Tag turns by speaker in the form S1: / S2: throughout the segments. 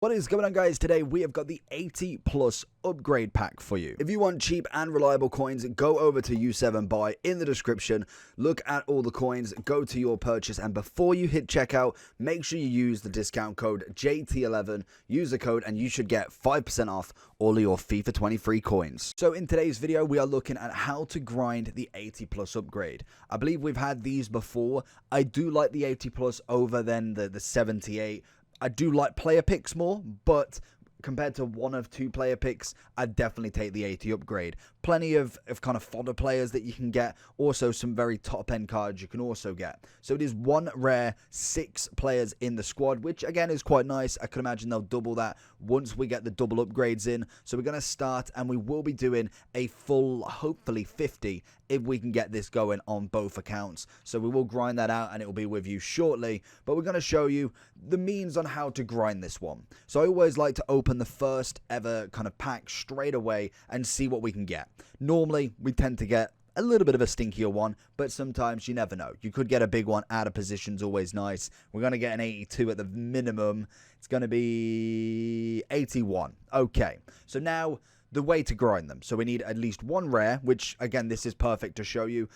S1: What is going on, guys? Today we have got the 80 plus upgrade pack for you. If you want cheap and reliable coins, go over to U7 Buy in the description, look at all the coins, go to your purchase, and before you hit checkout, make sure you use the discount code JT11, use the code, and you should get 5% off all of your FIFA 23 coins. So in today's video, we are looking at how to grind the 80 plus upgrade. I believe we've had these before. I do like the 80 plus over than the 78. I do like player picks more, but compared to one of two player picks, I'd definitely take the 80 upgrade. Plenty of kind of fodder players that you can get. Also, some very top-end cards you can also get. So it is one rare, 6 players in the squad, which again is quite nice. I can imagine they'll double that once we get the double upgrades in. So we're going to start, and we will be doing a full, hopefully 50, if we can get this going on both accounts. So we will grind that out, and it will be with you shortly. But we're going to show you the means on how to grind this one. So I always like to open the first ever kind of pack straight away and see what we can get. Normally, we tend to get a little bit of a stinkier one, but sometimes you never know. You could get a big one out of position's always nice. We're going to get an 82 at the minimum. It's going to be 81. Okay, so now the way to grind them. So we need at least one rare, which again, this is perfect to show you.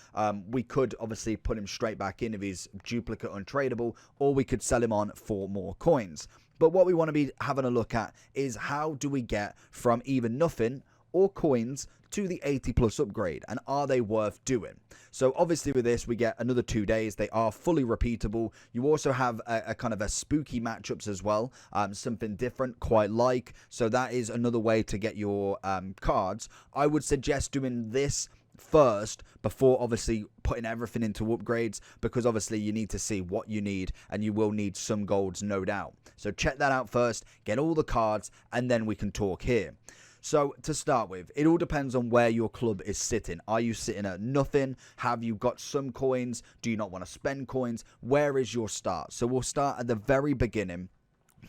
S1: We could obviously put him straight back in if he's duplicate untradeable, or we could sell him on for more coins. But what we want to be having a look at is how do we get from either nothing or coins to the 80 plus upgrade, and are they worth doing? So obviously with this we get another 2 days. They are fully repeatable. You also have a kind of a spooky matchups as well, something different quite like, so that is another way to get your cards. I would suggest doing this first before obviously putting everything into upgrades, because obviously you need to see what you need, and you will need some golds, no doubt. So check that out first, get all the cards, and then we can talk here. So to start with, it all depends on where your club is sitting. Are you sitting at nothing? Have you got some coins? Do you not want to spend coins? Where is your start? So we'll start at the very beginning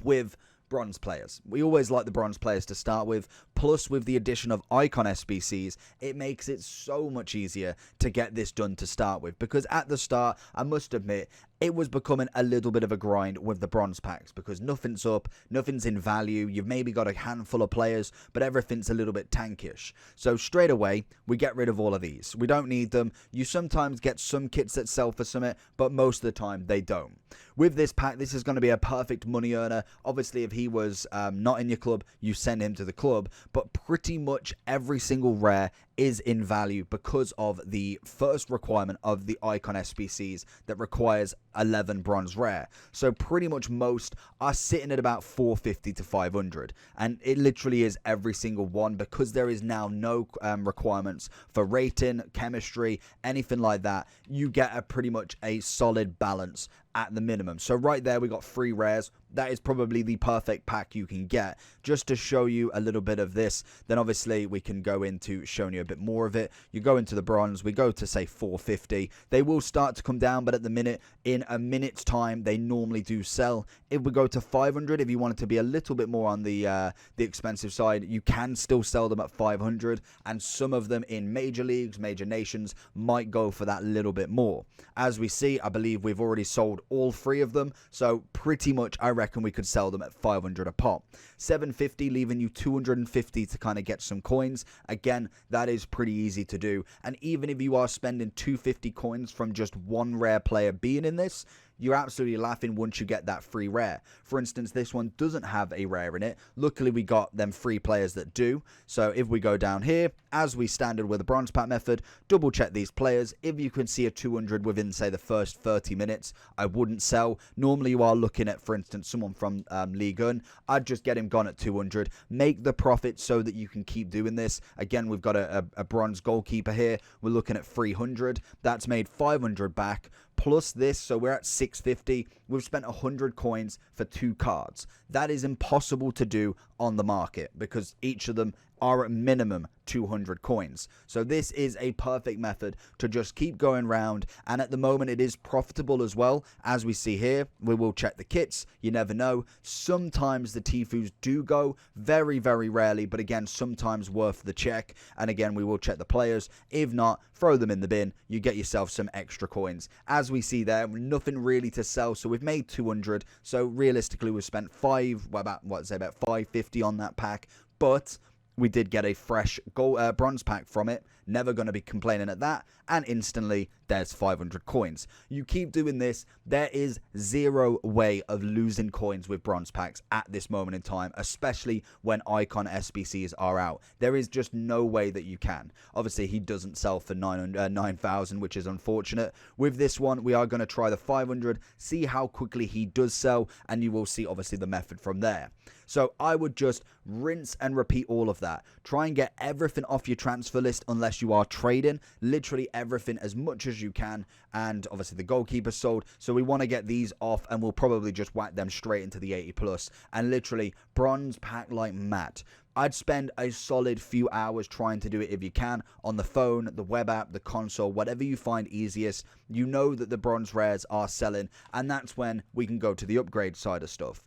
S1: with bronze players. We always like the bronze players to start with, plus with the addition of icon SBCs, it makes it so much easier to get this done to start with, because at the start, I must admit, it was becoming a little bit of a grind with the bronze packs, because nothing's up, nothing's in value. You've maybe got a handful of players, but everything's a little bit tankish. So straight away, we get rid of all of these. We don't need them. You sometimes get some kits that sell for something, but most of the time they don't. With this pack, this is going to be a perfect money earner. Obviously, if he was not in your club, you send him to the club, but pretty much every single rare is in value because of the first requirement of the icon SBCs that requires 11 bronze rare. So pretty much most are sitting at about 450 to 500, and it literally is every single one, because there is now no requirements for rating, chemistry, anything like that. You get a pretty much a solid balance at the minimum. So right there we got 3 rares. That is probably the perfect pack you can get. Just to show you a little bit of this, then obviously we can go into showing you a bit more of it. You go into the bronze, we go to say 450. They will start to come down, but at the minute, in a minute's time, they normally do sell. If we go to 500, if you want it to be a little bit more on the expensive side, you can still sell them at 500, and some of them in major leagues, major nations, might go for that little bit more. As we see, I believe we've already sold all 3 of them, so pretty much I reckon we could sell them at 500 a pop. 750, leaving you 250 to kind of get some coins. Again, that is pretty easy to do, and even if you are spending 250 coins from just one rare player being in this, you're absolutely laughing once you get that free rare. For instance, this one doesn't have a rare in it. Luckily, we got them 3 players that do. So if we go down here, as we standard with the bronze pack method, double check these players. If you can see a 200 within, say, the first 30 minutes, I wouldn't sell. Normally, you are looking at, for instance, someone from League One. I'd just get him gone at 200. Make the profit so that you can keep doing this. Again, we've got a bronze goalkeeper here. We're looking at 300. That's made 500 back. Plus this, so we're at 650. We've spent 100 coins for 2 cards. That is impossible to do on the market, because each of them are at minimum 200 coins. So this is a perfect method to just keep going round, and at the moment it is profitable as well. As we see here, we will check the kits. You never know. Sometimes the Tifus do go, very, very rarely, but again, sometimes worth the check. And again, we will check the players. If not, throw them in the bin. You get yourself some extra coins. As we see there, nothing really to sell, so we've made 200. So realistically, we've spent about 550 on that pack, but we did get a fresh gold, bronze pack from it. Never going to be complaining at that. And instantly, there's 500 coins. You keep doing this, there is zero way of losing coins with bronze packs at this moment in time, especially when icon SBCs are out. There is just no way that you can. Obviously, he doesn't sell for 9,000, which is unfortunate. With this one, we are going to try the 500, see how quickly he does sell, and you will see, obviously, the method from there. So I would just rinse and repeat all of that. Try and get everything off your transfer list unless you are trading. Literally everything, as much as you can. And obviously the goalkeeper sold. So we want to get these off, and we'll probably just whack them straight into the 80 plus. And literally bronze pack like mad. I'd spend a solid few hours trying to do it if you can, on the phone, the web app, the console, whatever you find easiest. You know that the bronze rares are selling, and that's when we can go to the upgrade side of stuff.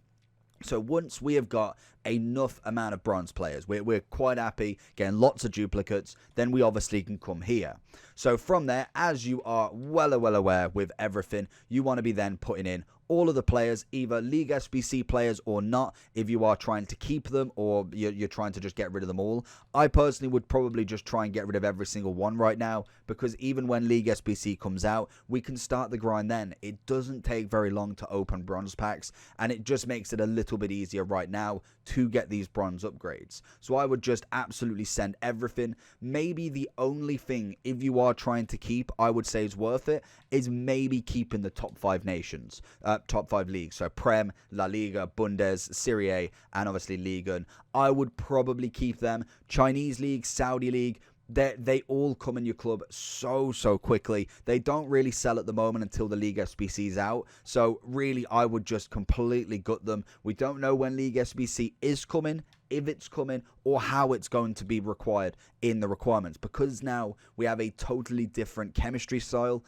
S1: So once we have got enough amount of bronze players, we're quite happy getting lots of duplicates, then we obviously can come here. So from there, as you are well aware with everything, you want to be then putting in all of the players, either League SBC players or not, if you are trying to keep them or you're trying to just get rid of them all. I personally would probably just try and get rid of every single one right now, because even when League SBC comes out, we can start the grind then. It doesn't take very long to open bronze packs, and it just makes it a little bit easier right now to get these bronze upgrades. So I would just absolutely send everything. Maybe the only thing, if you are trying to keep, I would say is worth it, is maybe keeping the top 5 nations. Top 5 leagues, so Prem, La Liga, Bundes, Serie A, and obviously Liga 1. I would probably keep them. Chinese League, Saudi League, they all come in your club so quickly. They don't really sell at the moment until the League SBC is out. So really, I would just completely gut them. We don't know when League SBC is coming, if it's coming, or how it's going to be required in the requirements. Because now we have a totally different chemistry style.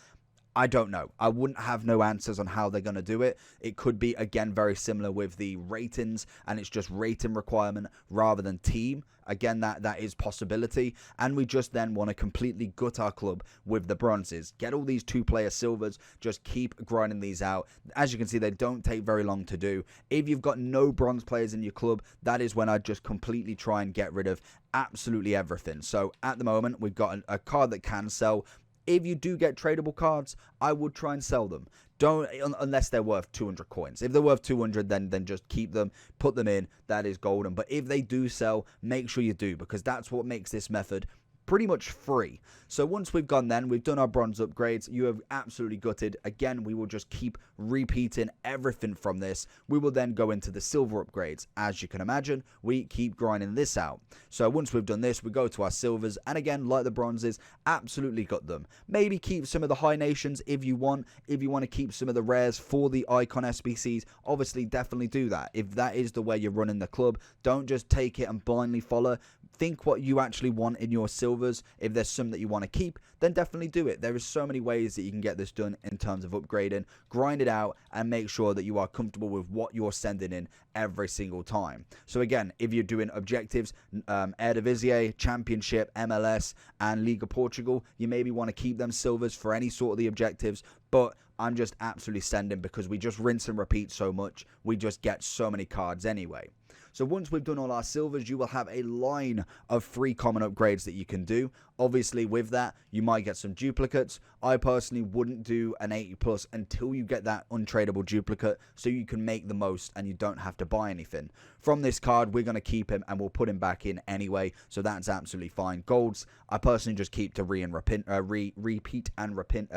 S1: I don't know. I wouldn't have no answers on how they're going to do it. It could be, again, very similar with the ratings, and it's just rating requirement rather than team. Again, that is possibility. And we just then want to completely gut our club with the bronzes. Get all these 2-player silvers. Just keep grinding these out. As you can see, they don't take very long to do. If you've got no bronze players in your club, that is when I just completely try and get rid of absolutely everything. So at the moment, we've got a card that can sell. If you do get tradable cards, I would try and sell them. Don't, unless they're worth 200 coins. If they're worth 200, then just keep them, put them in. That is golden. But if they do sell, make sure you do, because that's what makes this method pretty much free. So once we've gone then, we've done our bronze upgrades, you have absolutely gutted. Again, we will just keep repeating everything from this. We will then go into the silver upgrades. As you can imagine, we keep grinding this out. So once we've done this, we go to our silvers, and again, like the bronzes, absolutely gut them. Maybe keep some of the high nations if you want. If you want to keep some of the rares for the icon SBCs, obviously definitely do that. If that is the way you're running the club, don't just take it and blindly follow. Think what you actually want in your silvers. If there's some that you want to keep, then definitely do it. There is so many ways that you can get this done in terms of upgrading. Grind it out and make sure that you are comfortable with what you're sending in every single time. So again, if you're doing objectives, Eredivisie, Championship, MLS, and Liga Portugal, you maybe want to keep them silvers for any sort of the objectives, but I'm just absolutely sending, because we just rinse and repeat so much. We just get so many cards anyway. So once we've done all our silvers, you will have a line of free common upgrades that you can do. Obviously, with that, you might get some duplicates. I personally wouldn't do an 80 plus until you get that untradeable duplicate, so you can make the most and you don't have to buy anything. From this card, we're going to keep him and we'll put him back in anyway, so that's absolutely fine. Golds, I personally just keep to repeat and repeat.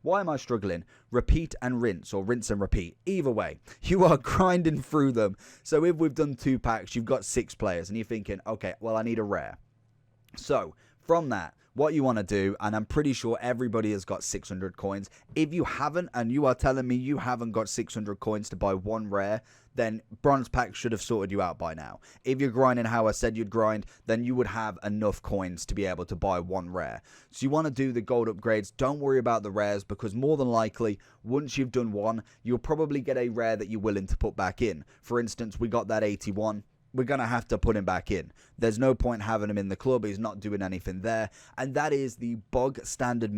S1: Why am I struggling? Repeat and rinse, or rinse and repeat. Either way, you are grinding through them. So if we've done 2 packs, you've got 6 players, and you're thinking, okay, well, I need a rare. So From that, what you want to do, and I'm pretty sure everybody has got 600 coins. If you haven't, and you are telling me you haven't got 600 coins to buy one rare, then bronze pack should have sorted you out by now. If you're grinding how I said you'd grind, then you would have enough coins to be able to buy one rare. So you want to do the gold upgrades. Don't worry about the rares, because more than likely, once you've done one, you'll probably get a rare that you're willing to put back in. For instance, we got that 81. We're going to have to put him back in. There's no point having him in the club. He's not doing anything there. And that is the bog standard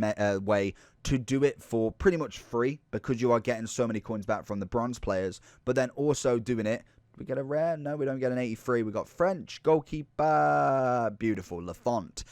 S1: way to do it for pretty much free, because you are getting so many coins back from the bronze players. But then also doing it, we get a rare? No, we don't get an 83. We got French goalkeeper. Beautiful. Lafont.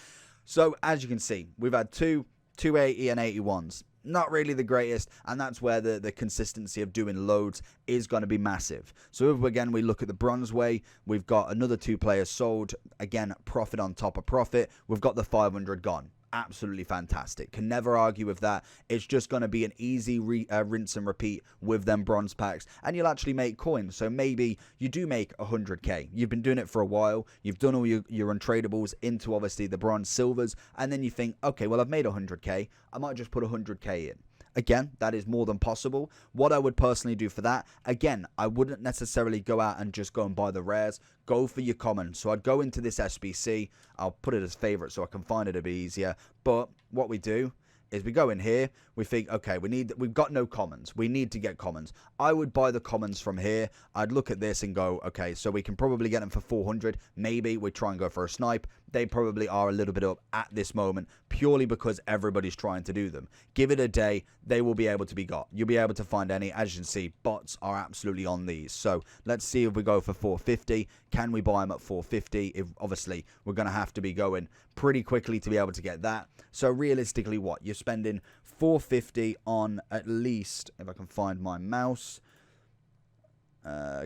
S1: So as you can see, we've had 280 and 81s. Not really the greatest, and that's where the consistency of doing loads is going to be massive. So if, again, we look at the bronze way, we've got another 2 players sold. Again, profit on top of profit. We've got the 500 gone. Absolutely fantastic. Can never argue with that. It's just going to be an easy rinse and repeat with them bronze packs, and you'll actually make coins. So maybe you do make 100k. You've been doing it for a while. You've done all your untradables into obviously the bronze silvers, and then you think, okay, well, I've made 100k. I might just put 100k in. Again, that is more than possible. What I would personally do for that, again, I wouldn't necessarily go out and just go and buy the rares. Go for your common. So I'd go into this SBC. I'll put it as favorite so I can find it a bit easier. But what we do is we go in here, we think, okay, we've got no commons. We need to get commons. I would buy the commons from here. I'd look at this and go, okay, so we can probably get them for 400. Maybe we try and go for a snipe. They probably are a little bit up at this moment, purely because everybody's trying to do them. Give it a day, they will be able to be got. You'll be able to find any. As you can see, bots are absolutely on these. So let's see if we go for 450. Can we buy them at 450? If obviously we're going to have to be going pretty quickly to be able to get that. So realistically, what? You're spending 450 on at least, if I can find my mouse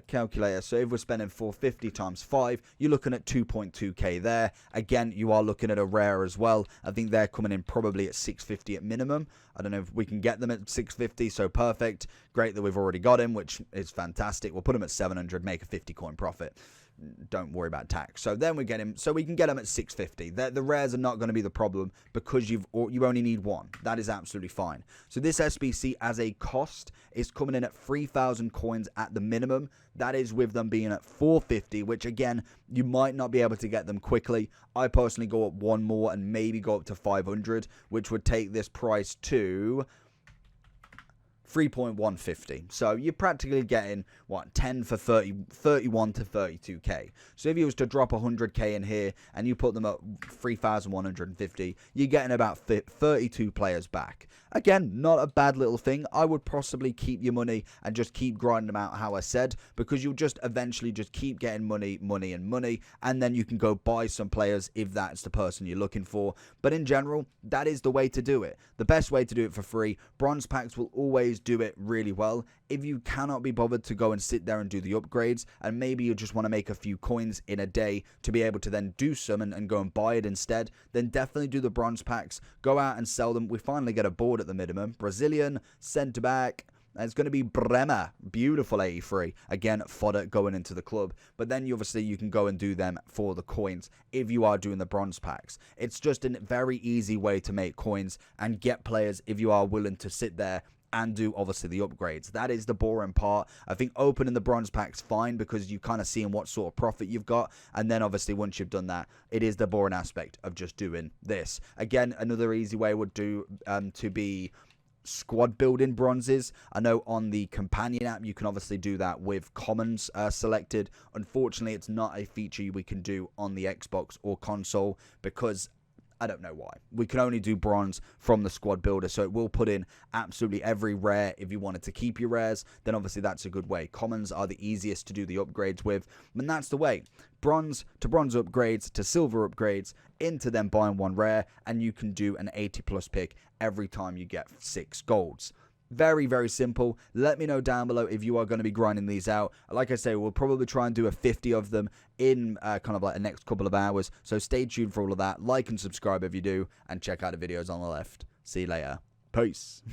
S1: calculator. So if we're spending 450 times 5, you're looking at 2.2k there. Again, you are looking at a rare as well. I think they're coming in probably at 650 at minimum. I don't know if we can get them at 650, so perfect. Great that we've already got him, which is fantastic. We'll put him at 700, make a 50 coin profit. Don't worry about tax. So then we get him, so we can get him at 650. The rares are not going to be the problem, because you only need one. That is absolutely fine. So this SBC as a cost is coming in at 3,000 coins at the minimum. That is with them being at 450, which again, you might not be able to get them quickly. I personally go up one more and maybe go up to 500, which would take this price to 3.150. So you're practically getting, what, 10 for 31 to 32k. So if you was to drop 100k in here and you put them at 3,150, you're getting about 32 players back. Again, not a bad little thing. I would possibly keep your money and just keep grinding them out how I said, because you'll just eventually just keep getting money, and then you can go buy some players if that's the person you're looking for. But in general, that is the way to do it. The best way to do it for free. Bronze packs will always do it really well. If you cannot be bothered to go and sit there and do the upgrades, and maybe you just want to make a few coins in a day to be able to then do some and go and buy it instead, then definitely do the bronze packs. Go out and sell them. We finally get a board at the minimum. Brazilian centre back. It's going to be Bremer. Beautiful 83. Again, fodder going into the club. But then you can go and do them for the coins if you are doing the bronze packs. It's just a very easy way to make coins and get players if you are willing to sit there and do obviously the upgrades. That is the boring part. I think opening the bronze pack's fine, because you kind of seeing what sort of profit you've got, and then obviously once you've done that, it is the boring aspect of just doing this. Again, another easy way would do to be squad building bronzes. I know on the companion app you can obviously do that with commons selected. Unfortunately, it's not a feature we can do on the Xbox or console, because I don't know why. We can only do bronze from the squad builder, so it will put in absolutely every rare. If you wanted to keep your rares, then obviously that's a good way. Commons are the easiest to do the upgrades with, and that's the way. Bronze to bronze upgrades to silver upgrades into them buying one rare, and you can do an 80 plus pick every time you get 6 golds. Very, very simple. Let me know down below if you are going to be grinding these out. Like I say, we'll probably try and do a 50 of them in kind of like the next couple of hours. So stay tuned for all of that. Like and subscribe if you do, and check out the videos on the left. See you later. Peace.